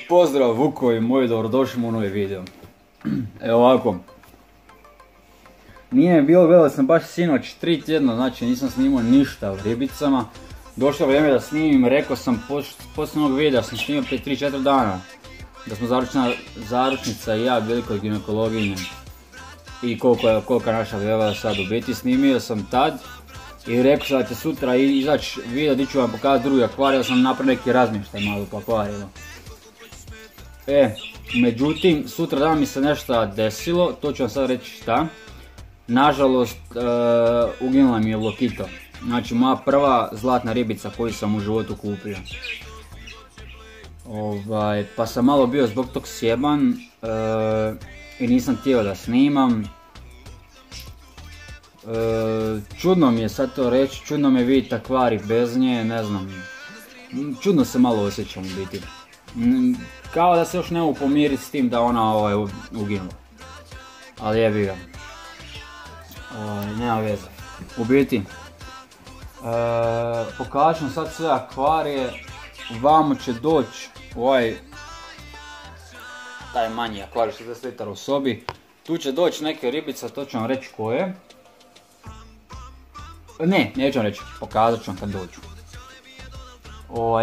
Pozdrav Vukovi moji, dobrodošli u novi video. Evo ovako. Nije bilo, gledao sam baš sinoć 3 tjedna, znači nisam snimao ništa o ribicama. Došlo vrijeme da snimim, rekao sam poslije ovog videa sam snimao prije 3-4 dana. Da smo zaručnica i ja bili kod ginekologinje. I kolika naša beba sad u biti, snimio sam tad. I rekao sam da će sutra izaći video gdje ću vam pokazati drugi akvarij, da sam napravio neki razmještaj malo po akvarijima. Međutim, sutra dan mi se nešto desilo, to ću vam sad reći šta. Nažalost, uginula mi je lokito. Znači, moja prva zlatna ribica koju sam u životu kupio. Pa sam malo bio zbog tog sjeban i nisam htio da snimam. Čudno mi je sad to reći, čudno me vidjeti akvarij bez nje, ne znam. Čudno se malo osjećam u biti. Kao da se još ne mogu pomiriti s tim da ona uginula. Ali jebi ga. Nema veze. U biti, pokažem ću sad sve akvarije. Vamo će doći taj manji akvarij 60 litara u sobi. Tu će doći neke ribice, to ću vam reći koje. Ne, neću vam reći, pokazat ću vam kad dođu.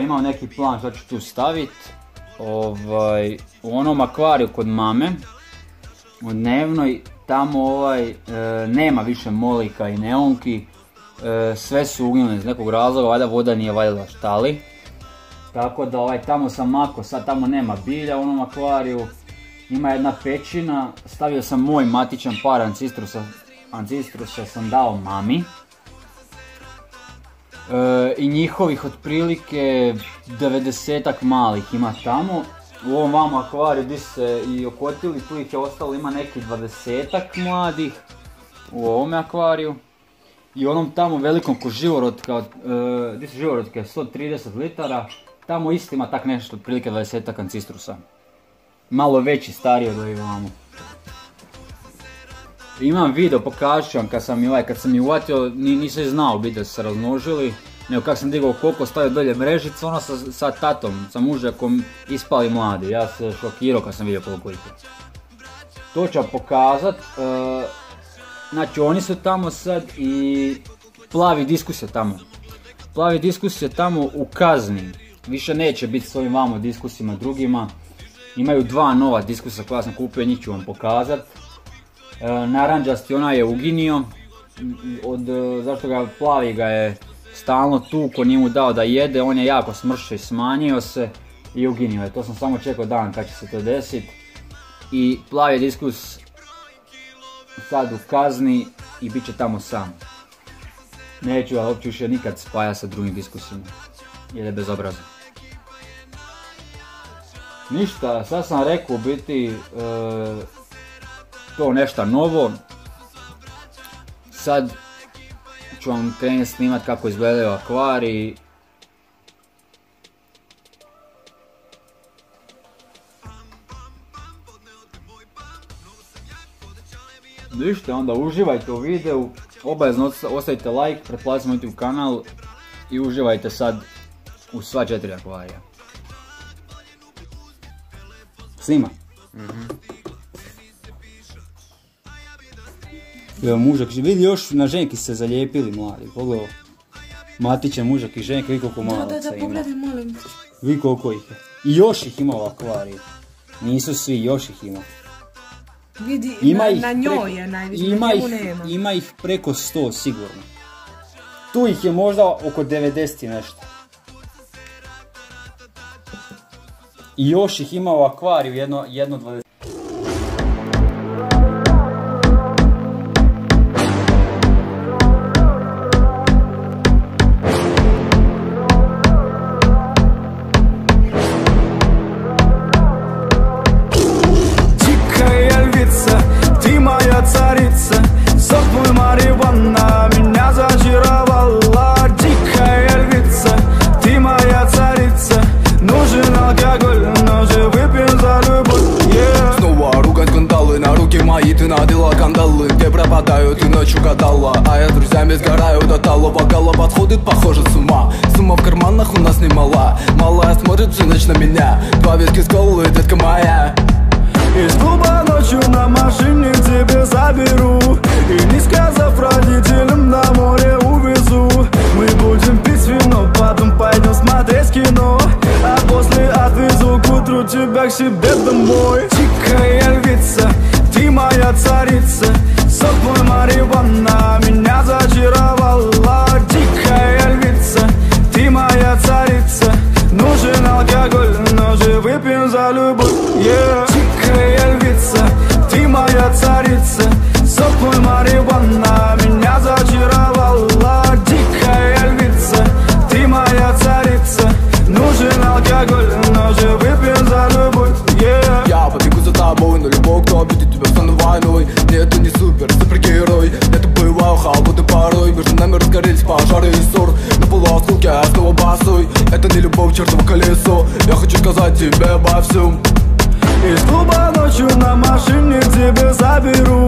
Imam neki plan što ću tu staviti. U onom akvariju kod mame, u dnevnoj, tamo nema više molika i neonki. Sve su uginule iz nekog razloga, valjda voda nije valjala štali. Tako da tamo sam mako, sad tamo nema bilja u onom akvariju. Ima jedna pećina, stavio sam moj matičan par ancistrusa sam dao mami. I njihovih otprilike 90-ak malih ima tamo. U ovom vamo akvariju gdje se i okotili, tu ih je ostalo, ima neki 20-ak mladih u ovome akvariju. I onom tamo velikom ko živorodka, gdje su živorodke 130 litara, tamo isto ima tak nešto otprilike 20-ak ancistrusa. Malo veći, stariji od ovih vamo. Imam video, pokažu ću vam kad sam ih uvatio, nisam znao biti da su se razmnožili. Nego kak sam digao koliko, stavio dolje mrežicu, ono sa tatom, sa mužakom ispali mladi. Ja se šokirao kad sam vidio koliko ih je. To ću vam pokazat. Znači oni su tamo sad i plavi diskus je tamo. Plavi diskus je tamo u kazni. Više neće biti s ovim vamo diskusima drugima. Imaju dva nova diskusa koja sam kupio, njih ću vam pokazat. Naranđasti ona je uginio, zašto ga plavi ga je stalno tuko, nije mu dao da jede, on je jako smršao i smanjio se i uginio je. To sam samo čekao dan kad će se to desiti. I plavi diskus sad u kazni i bit će tamo sam. Neću ga uopće više nikad spaja sa drugim diskusima, jer je bezobrazno. Ništa, sad sam rekao u biti to nešto novo. Sad ću vam krenuti snimat kako izgledaju akvariji. Ništa, onda uživajte u videu, obavezno ostavite like, pretplatite moj YouTube kanal i uživajte sad u sva 4 akvarija. Snima? Evo mužak, vidi još na ženki se zalijepili mladi, pogledaj. Matiće mužak i ženka, vidi koliko malaca ima. Da, pogledaj, molim. Vidi koliko ih je. I još ih ima u akvariju. Nisu svi, još ih ima. Vidi, na njoj je najviše, na njemu nema. Ima ih preko 100 sigurno. Tu ih je možda oko 90 i nešto. I još ih ima u akvariju jedno 20. Ты моя царица, сок твой марихуана меня зачаровала. Дикая львица, ты моя царица, нужен алкоголь, но же выпьем за любовь, yeah. кандалы, где пропадают и ночью гадала. А я с друзьями сгораю до талого. Голова сходит, похоже, с ума. Сумма в карманах у нас немала. Малая смотрит всю ночь на меня. 2 виски с колой, детка моя. Из клуба ночью на машине тебе заберу. И не сказав родителям, на море увезу. Мы будем пить вино, потом пойдем смотреть кино. А после отвезу к утру тебя к себе домой. Дикая львица, ты моя царица. Сок твой марихуана меня зачаровала. Дикая львица, ты моя царица. Нужен алкоголь, но же выпьем за любовь, yeah. Дикая львица, ты моя царица. Сок твой марихуана меня зачаровала. Дикая львица, ты моя царица. Нужен алкоголь, но же выпьем за любовь, yeah. Я побегу за тобой, но любой, кто обидит тебя, стану войной. Нет, ты не супергерой. Это бываю халбуты порой. Между нами разгорелись пожары и ссор. На полуосколке я снова босой. Это не любовь, чертово колесо. Я хочу сказать тебе обо всем. Из клуба ночью на машине тебе заберу.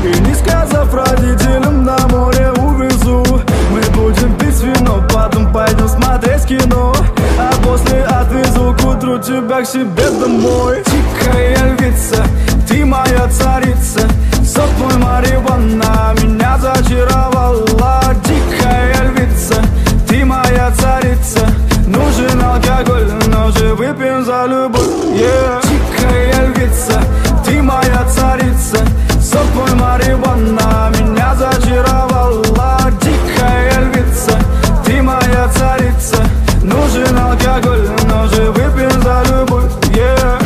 И не сказав родителям, на море увезу. Мы будем пить вино, потом пойдем смотреть кино. А после отвезу к утру тебя к себе домой. Дикая львица, ты моя царица. Сок твой марихуана меня зачаровала. Дикая львица, ты моя царица. Нужен алкоголь, но же выпьем за любовь, yeah. Дикая львица, ты моя царица. Сок твой марихуана меня зачаровала. Дикая львица, ты моя царица. Нужен алкоголь, но же выпьем за любовь, yeah.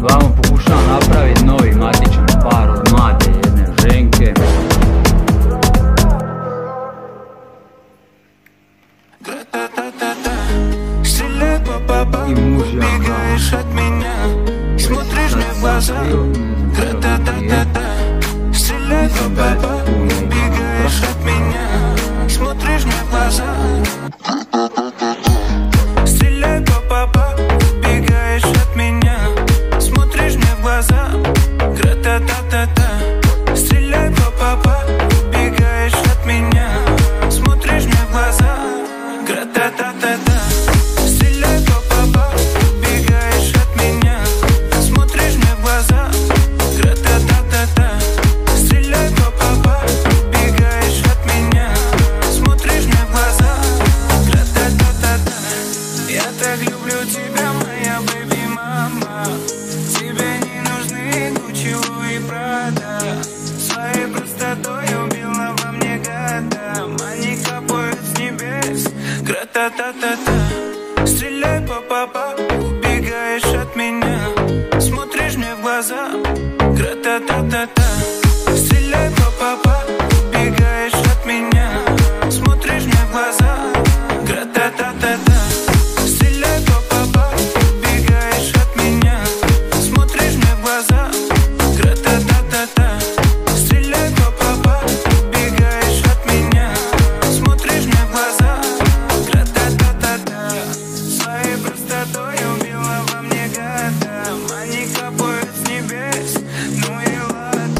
Vamo pokušavam napraviti novi matičan par od mlade jedne ženke. И мужа. Бегаешь от меня, смотришь мне в глаза. Гра-та-та-та-та. Стреляй, па-па-па. Бегаешь от меня, смотришь мне в глаза. Стреляй, па-па-па. Бегаешь от меня, смотришь мне в глаза. Гра-та-та-та-та. Стреляй, па-па-па. Бегаешь от меня, смотришь мне в глаза. Гра-та-та-та-та. Стреляй, па-па-па. Бегаешь от меня, смотришь мне в глаза. Гра-та-та-та-та. Стреляй, па-па-па. Бегаешь от меня, смотришь мне в глаза. Гра-та-та-та-та. Я так люблю тебя, моя бэби-мама. Тебе не нужны Гуччи и Прада. Своей простотой убила во мне года. Они капают с небес. Гра-та-та-та-та. Стреляй, па-па-па. Убегаешь от меня, смотришь мне в глаза. Гра-та-та-та-та. Стреляй, па-па-па. Убегаешь от меня, смотришь мне в глаза. Гра-та-та-та-та. Стреляй, па-па-па. Убегаешь от меня, смотришь мне в глаза. Гра-та-та-та-та. Стреляй, па-па-па. Убегаешь от меня, смотришь мне в глаза. Гра-та-та-та-та. Своей простотой убила во мне года. Они капают с небес, ну и ладно.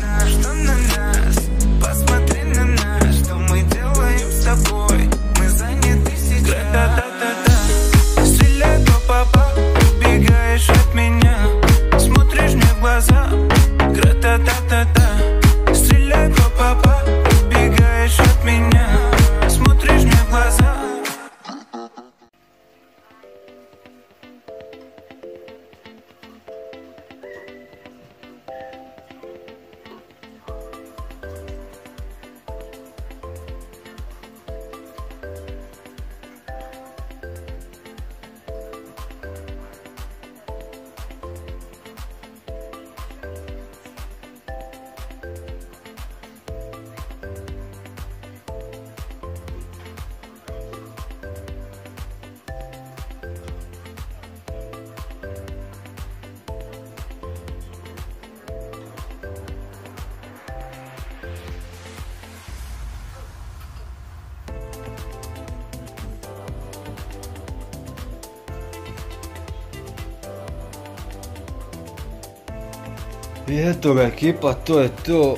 I eto ga ekipa, to je to.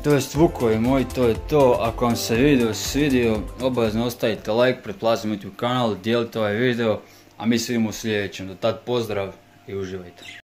To jest Vukovi moji, to je to. Ako vam se video svidio, obavezno ostavite like, pretplazite u kanal, dijelite ovaj video, a mi se vidimo u sljedećem. Do tad pozdrav i uživajte.